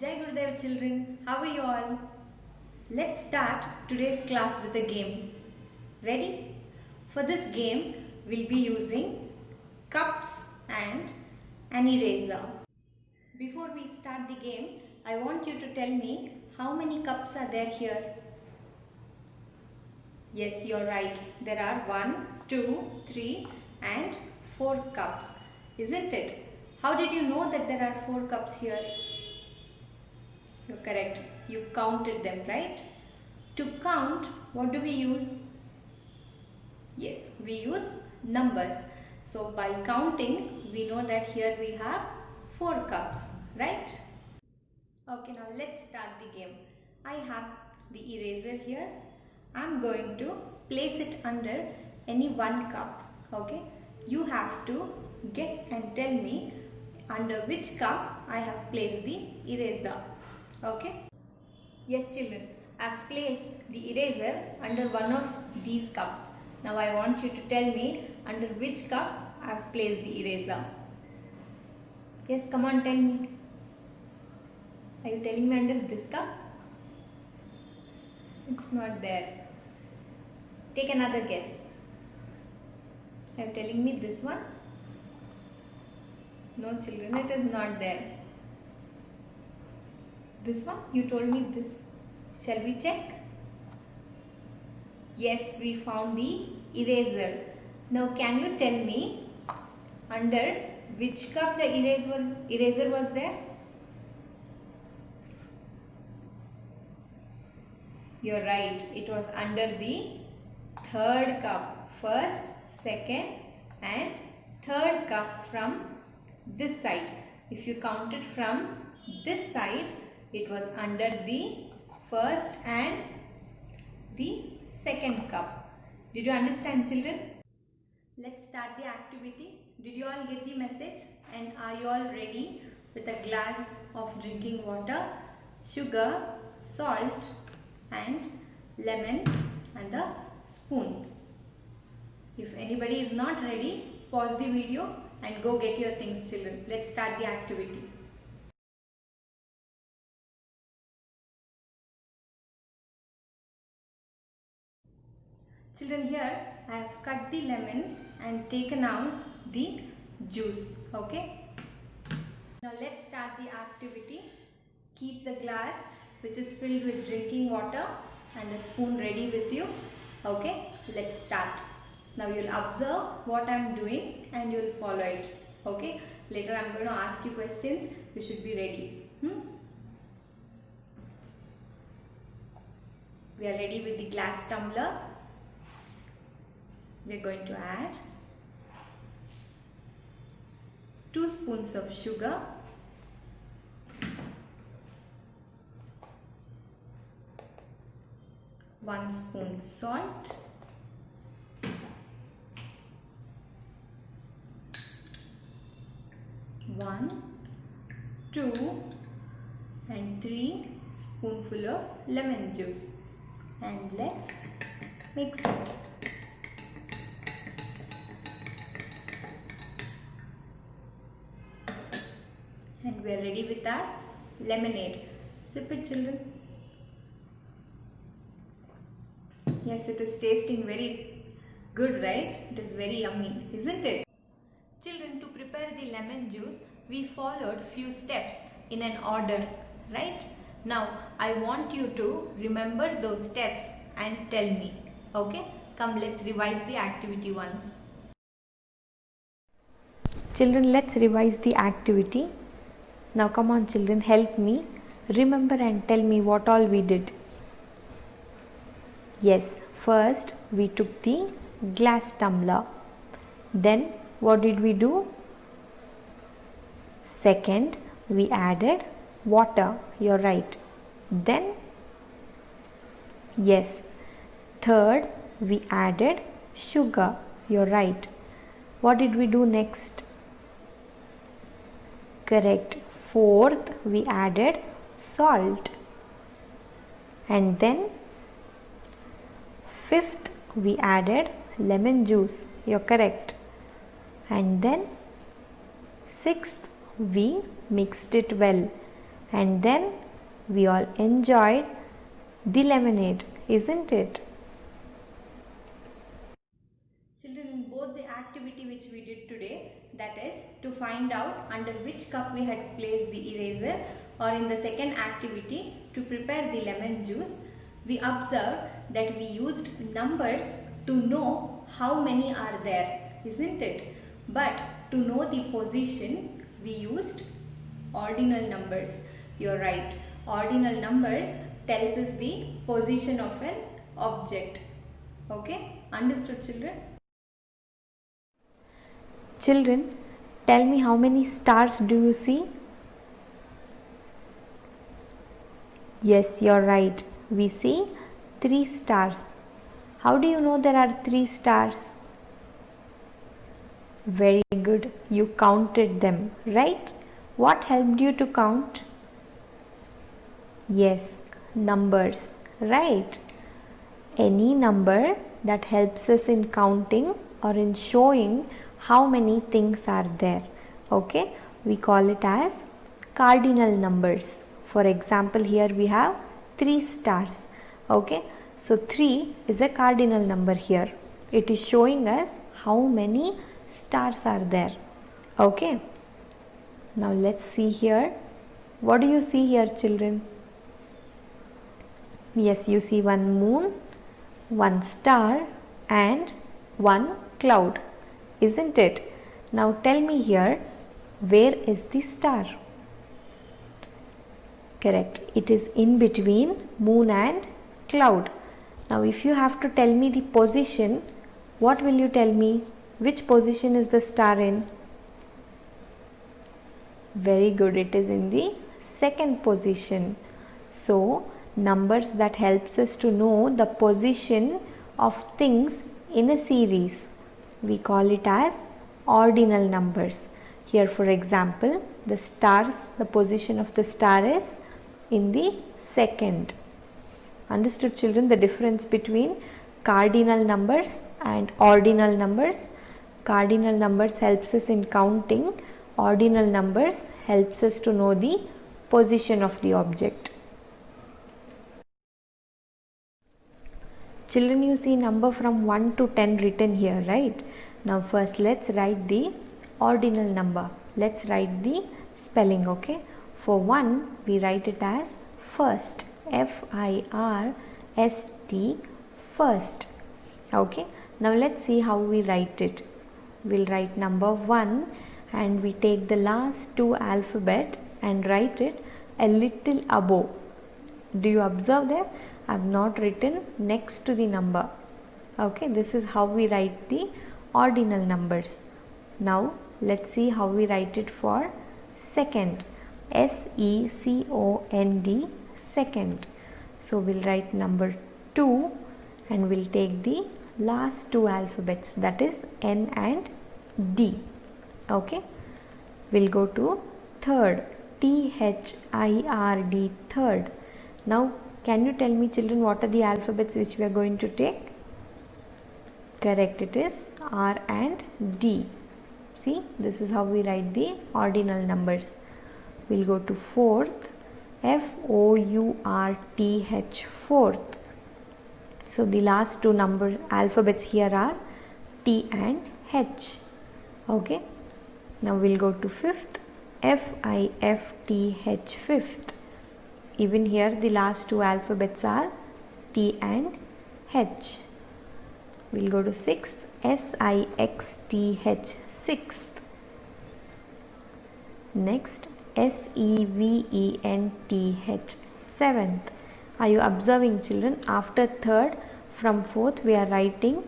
Jai Gurudev children, how are you all? Let's start today's class with a game. Ready? For this game, we'll be using cups and an eraser. Before we start the game, I want you to tell me how many cups are there here? Yes, you're right. There are 1, 2, 3 and 4 cups. Isn't it? How did you know that there are 4 cups here? You're correct. You counted them, right? To count, what do we use? Yes, we use numbers. So by counting, we know that here we have 4 cups, right? Okay, now let's start the game. I have the eraser here. I'm going to place it under any one cup. Okay, you have to guess and tell me under which cup I have placed the eraser. Okay. Yes children, I have placed the eraser under one of these cups. Now I want you to tell me under which cup I have placed the eraser. Yes, come on, tell me. Are you telling me under this cup? It's not there. Take another guess. Are you telling me this one? No children, it is not there. This one? You told me this. Shall we check? Yes, we found the eraser. Now can you tell me under which cup the eraser was there? You're right. It was under the third cup. First, second and third cup from this side. If you count it from this side, it was under the first and the second cup. Did you understand, children? Let's start the activity. Did you all get the message? And are you all ready with a glass of drinking water, sugar, salt and lemon and a spoon? If anybody is not ready, pause the video and go get your things, children. Let's start the activity. Children, here I have cut the lemon and taken out the juice. Okay. Now let's start the activity. Keep the glass which is filled with drinking water and a spoon ready with you. Okay. Let's start. Now you'll observe what I am doing and you'll follow it. Okay. Later I am going to ask you questions. You should be ready. We are ready with the glass tumbler. We are going to add 2 spoons of sugar, 1 spoon salt, 1, 2 and 3 spoonful of lemon juice, and let's mix it. And we are ready with our lemonade. Sip it, children. Yes, it is tasting very good, right? It is very yummy, isn't it? Children, to prepare the lemon juice, we followed few steps in an order, right? Now, I want you to remember those steps and tell me. Okay? Come, let's revise the activity once. Children, let's revise the activity. Now come on children, help me. Remember and tell me what all we did. Yes, first we took the glass tumbler. Then what did we do? Second, we added water. You're right. Then, yes, third, we added sugar. You're right. What did we do next? Correct. Fourth, we added salt. And then fifth, we added lemon juice. You're correct. And then sixth, we mixed it well. and then we all enjoyed the lemonade, isn't it? Children, in both the activity which we did today, that is to find out under which cup we had placed the eraser, or in the second activity to prepare the lemon juice, we observed that we used numbers to know how many are there, isn't it? But to know the position, we used ordinal numbers. You're right. Ordinal numbers tells us the position of an object. Okay? Understood, children? Children, tell me, how many stars do you see? Yes, you're right. We see 3 stars. How do you know there are 3 stars? Very good. You counted them, right? What helped you to count? Yes, numbers, right? Any number that helps us in counting or in showing how many things are there. Okay, we call it as cardinal numbers. For example, here we have 3 stars. Okay, so 3 is a cardinal number here. It is showing us how many stars are there. Okay, now let's see here. What do you see here, children? Yes, you see one moon, one star and one cloud, isn't it? Now tell me here, where is the star? Correct, it is in between moon and cloud. Now if you have to tell me the position, what will you tell me? Which position is the star in? Very good, it is in the second position. So numbers that helps us to know the position of things in a series, we call it as ordinal numbers. Here for example, the stars, the position of the star is in the second. Understood, children, the difference between cardinal numbers and ordinal numbers? Cardinal numbers helps us in counting, ordinal numbers helps us to know the position of the object. Children, you see number from 1 to 10 written here, right? Now first let's write the ordinal number. Let's write the spelling, okay? For 1, we write it as first, F-I-R-S-T, first. Okay, now let's see how we write it. We'll write number 1 and we take the last 2 alphabet and write it a little above. Do you observe there? I have not written next to the number. Okay, this is how we write the ordinal numbers. Now let's see how we write it for second, S-E-C-O-N-D, second. So we'll write number 2 and we'll take the last 2 alphabets, that is N and D. Okay, we'll go to third, T-H-I-R-D, third. Now can you tell me, children, what are the alphabets which we are going to take? Correct, it is R and D. See, this is how we write the ordinal numbers. We'll go to fourth, F-O-U-R-T-H, fourth. So the last 2 alphabets here are T and H. Okay, now we'll go to fifth, F-I-F-T-H, fifth. Even here the last 2 alphabets are T and H. We'll go to sixth, S-I-X-T-H, sixth. Next, S-E-V-E-N-T-H, seventh. Are you observing, children? After third, from fourth we are writing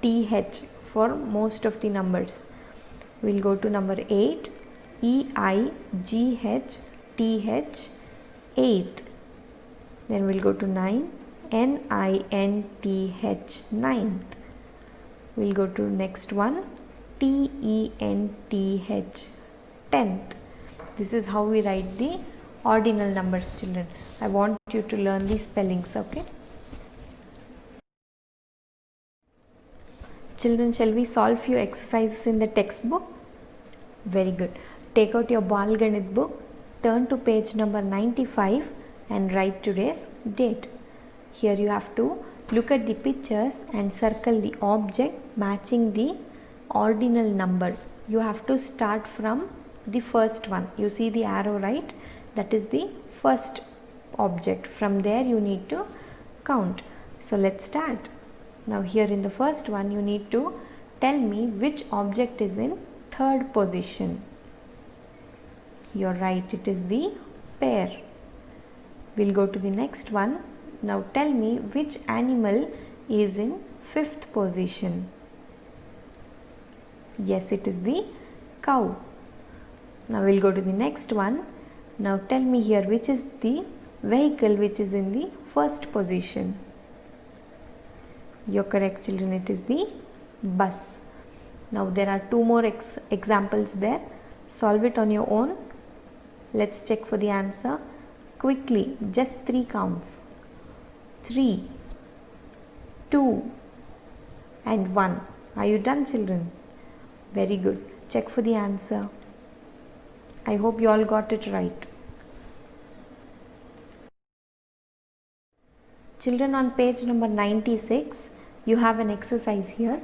TH for most of the numbers. We'll go to number 8, E-I-G-H-T-H, eighth. Then we'll go to 9, N-I-N-T-H, ninth. We'll go to next one, T-E-N-T-H, tenth. This is how we write the ordinal numbers, children. I want you to learn the spellings, okay? Children, shall we solve few exercises in the textbook? Very good. Take out your Bal Ganit book turn to page number 95 and write today's date. Here you have to look at the pictures and circle the object matching the ordinal number. You have to start from the first one. You see the arrow, right? That is the first object. From there you need to count. So let's start. Now here in the first one you need to tell me which object is in third position. You're right, it is the pear. We'll go to the next one. Now tell me which animal is in fifth position. Yes, it is the cow. Now we'll go to the next one. Now tell me here which is the vehicle which is in the first position. You're correct, children, it is the bus. Now there are two more examples there. Solve it on your own. Let's check for the answer quickly. Just 3 counts. 3, 2 and 1. Are you done, children? Very good. Check for the answer. I hope you all got it right. Children, on page number 96, you have an exercise here.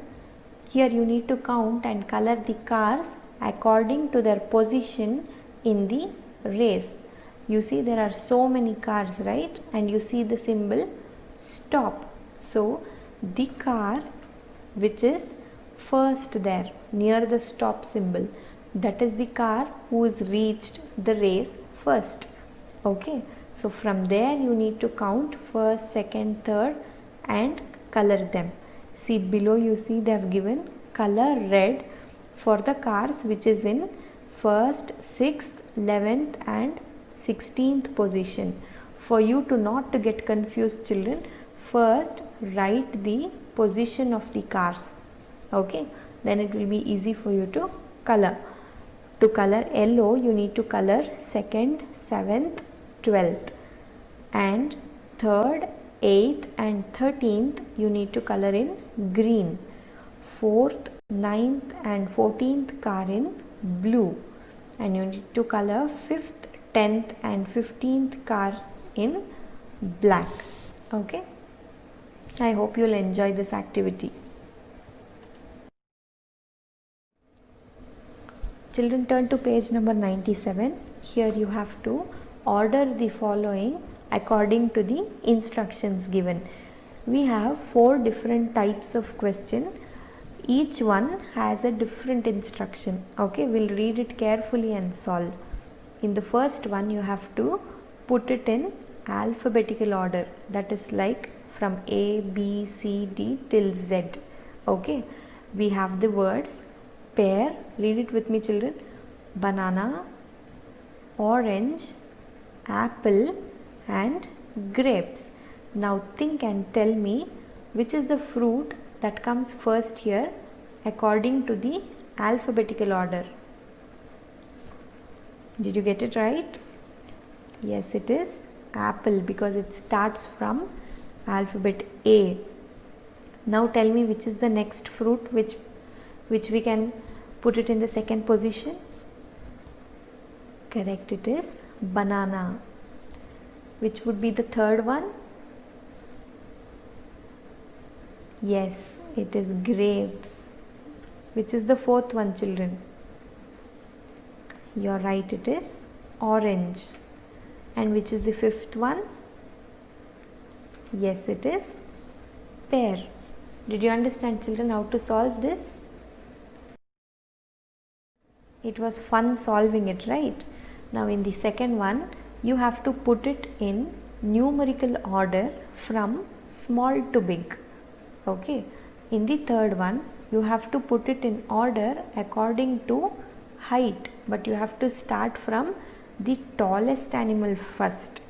Here you need to count and color the cars according to their position in the race. You see there are so many cars, right? And you see the symbol stop. So the car which is first there near the stop symbol, that is the car who has reached the race first. Okay, so from there you need to count first, second, third and color them. See below, you see they have given color red for the cars which is in first, 6th, 11th and 16th position. For you to not to get confused, children, first write the position of the cars. Okay, then it will be easy for you to color. To color yellow, you need to color 2nd, 7th, 12th and 3rd, 8th and 13th you need to color in green. 4th, 9th and 14th car in blue, and you need to color 5th, 10th and 15th cars in black. Okay, I hope you'll enjoy this activity. Children, turn to page number 97. Here you have to order the following according to the instructions given. We have 4 different types of question. Each one has a different instruction. Okay, we'll read it carefully and solve. In the first one, you have to put it in alphabetical order. That is like from A, B, C, D till Z. Okay, we have the words pear. Read it with me, children. Banana, orange, apple and grapes. Now think and tell me which is the fruit that comes first here according to the alphabetical order. Did you get it right? Yes, it is apple because it starts from alphabet A. Now tell me which is the next fruit which we can put it in the second position. Correct, it is banana. Which would be the third one? Yes, it is grapes. Which is the fourth one, children? You're right, it is orange. And which is the fifth one? Yes, it is pear. Did you understand, children, how to solve this? It was fun solving it, right? Now in the second one, you have to put it in numerical order from small to big. Okay. In the third one, you have to put it in order according to height, but you have to start from the tallest animal first.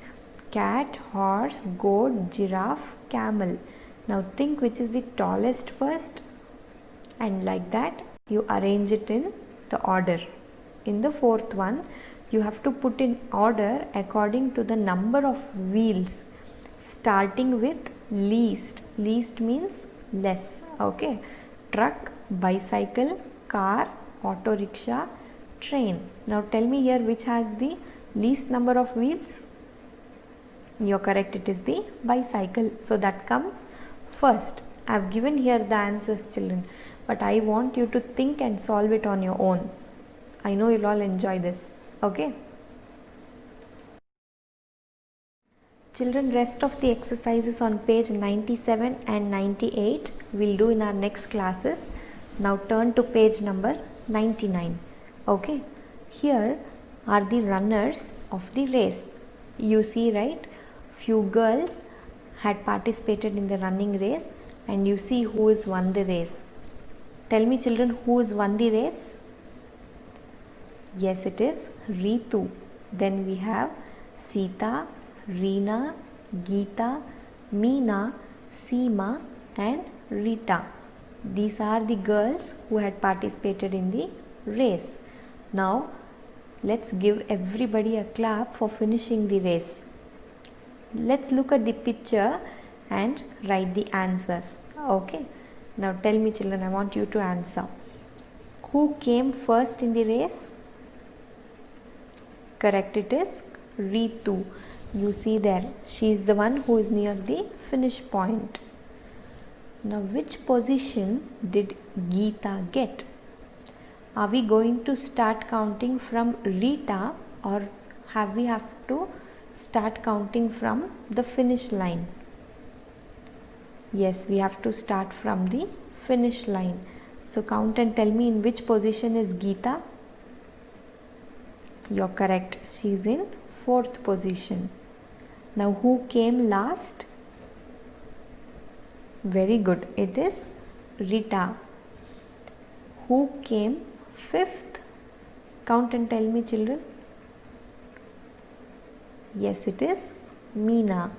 Cat, horse, goat, giraffe, camel. Now think which is the tallest first, and like that you arrange it in the order. In the fourth one, you have to put in order according to the number of wheels, starting with least. Least means less. Okay. Truck, bicycle, car, auto rickshaw, train. Now tell me here which has the least number of wheels? You're correct, it is the bicycle. So that comes first. I have given here the answers, children, but I want you to think and solve it on your own. I know you'll all enjoy this. Okay. Children, rest of the exercises on page 97 and 98 we'll do in our next classes. Now turn to page number 99. Okay. Here are the runners of the race. You see, right? Few girls had participated in the running race, and you see who has won the race. Tell me, children, who has won the race? Yes, it is Ritu. Then we have Sita, Reena, Geeta, Meena, Seema and Rita. These are the girls who had participated in the race. Now let's give everybody a clap for finishing the race. Let's look at the picture and write the answers. Okay. Now tell me, children, I want you to answer. Who came first in the race? Correct, it is Ritu. You see there, she is the one who is near the finish point. Now which position did Geeta get? Are we going to start counting from Rita, or we have to start counting from the finish line? Yes, we have to start from the finish line. So count and tell me, in which position is Geeta? You're correct. She is in 4th position. Now who came last? Very good. It is Rita. Who came 5th? Count and tell me, children. Yes, it is Meena.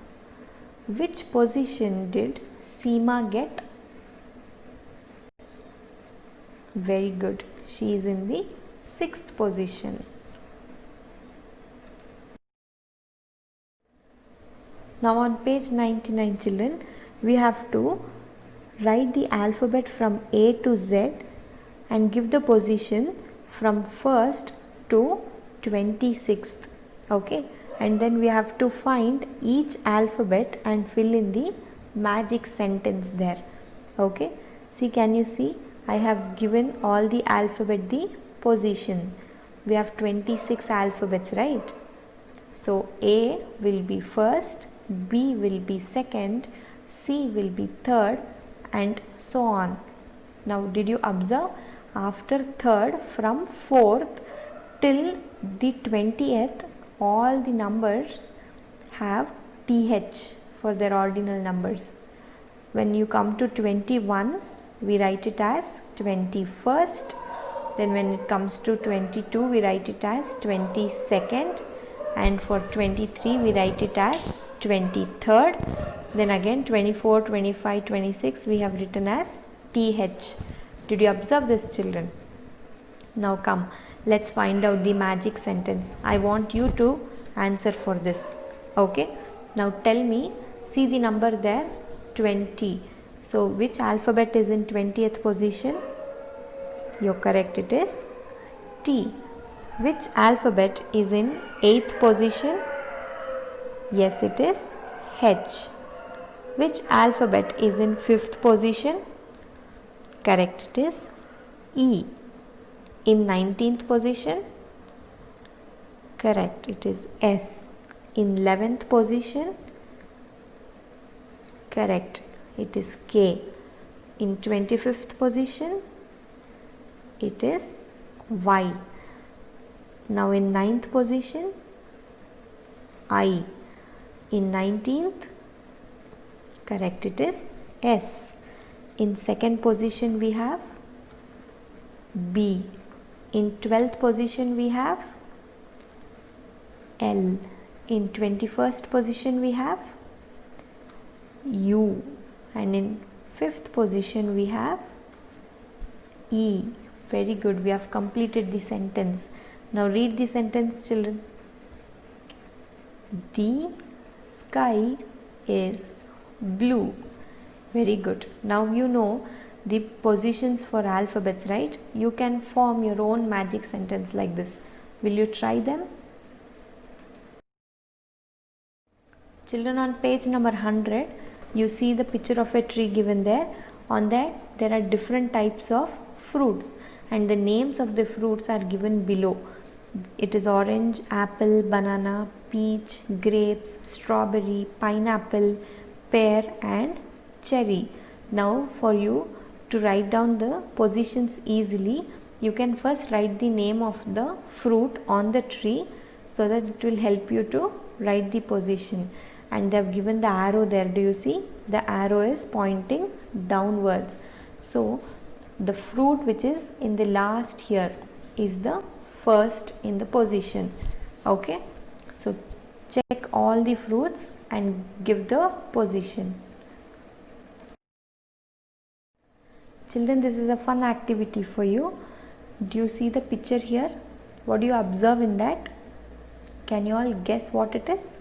Which position did Seema get? Very good. She is in the 6th position. Now on page 99, children, we have to write the alphabet from A to Z and give the position from 1st to 26th. Okay. And then we have to find each alphabet and fill in the magic sentence there. Okay. See, can you see? I have given all the alphabet the position. We have 26 alphabets, right? So A will be first, B will be second, C will be third, and so on. Now did you observe? After third, from 4th till the 20th, all the numbers have TH for their ordinal numbers. When you come to 21, we write it as 21st. Then when it comes to 22, we write it as 22nd. And for 23, we write it as 23rd. Then again 24, 25, 26, we have written as TH. Did you observe this, children? Now come, let's find out the magic sentence. I want you to answer for this. Okay. Now tell me, see the number there, 20. So which alphabet is in 20th position? You're correct, it is T. Which alphabet is in 8th position? Yes, it is H. Which alphabet is in 5th position? Correct, it is E. In 19th position? Correct, it is S. In 11th position? Correct, it is K. In 25th position? It is Y. Now in 9th position? I. In 19th? Correct, it is S. In 2nd position we have B. In 12th position we have L. In 21st position we have U. And in 5th position we have E. Very good, we have completed the sentence. Now read the sentence, children. The sky is blue. Very good. Now you know the positions for alphabets, right? You can form your own magic sentence like this. Will you try them? Children, on page number 100, you see the picture of a tree given there. On that, there are different types of fruits and the names of the fruits are given below. It is orange, apple, banana, peach, grapes, strawberry, pineapple, pear and cherry. Now for you to write down the positions easily, you can first write the name of the fruit on the tree so that it will help you to write the position. And they have given the arrow there. Do you see? The arrow is pointing downwards. So the fruit which is in the last here is the first in the position. Okay, so check all the fruits and give the position. Children, this is a fun activity for you. Do you see the picture here? What do you observe in that? Can you all guess what it is?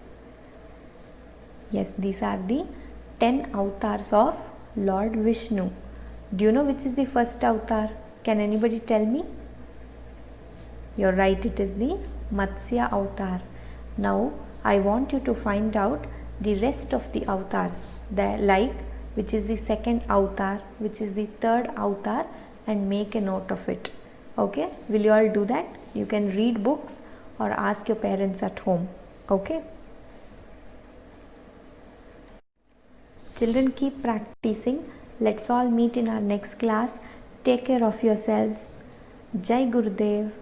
Yes, these are the 10 avatars of Lord Vishnu. Do you know which is the first avatar? Can anybody tell me? You're right, it is the Matsya avatar. Now I want you to find out the rest of the avatars, like which is the second avatar, which is the third avatar, and make a note of it. Okay, will you all do that? You can read books or ask your parents at home. Okay. Children, keep practicing. Let's all meet in our next class. Take care of yourselves. Jai Gurudev.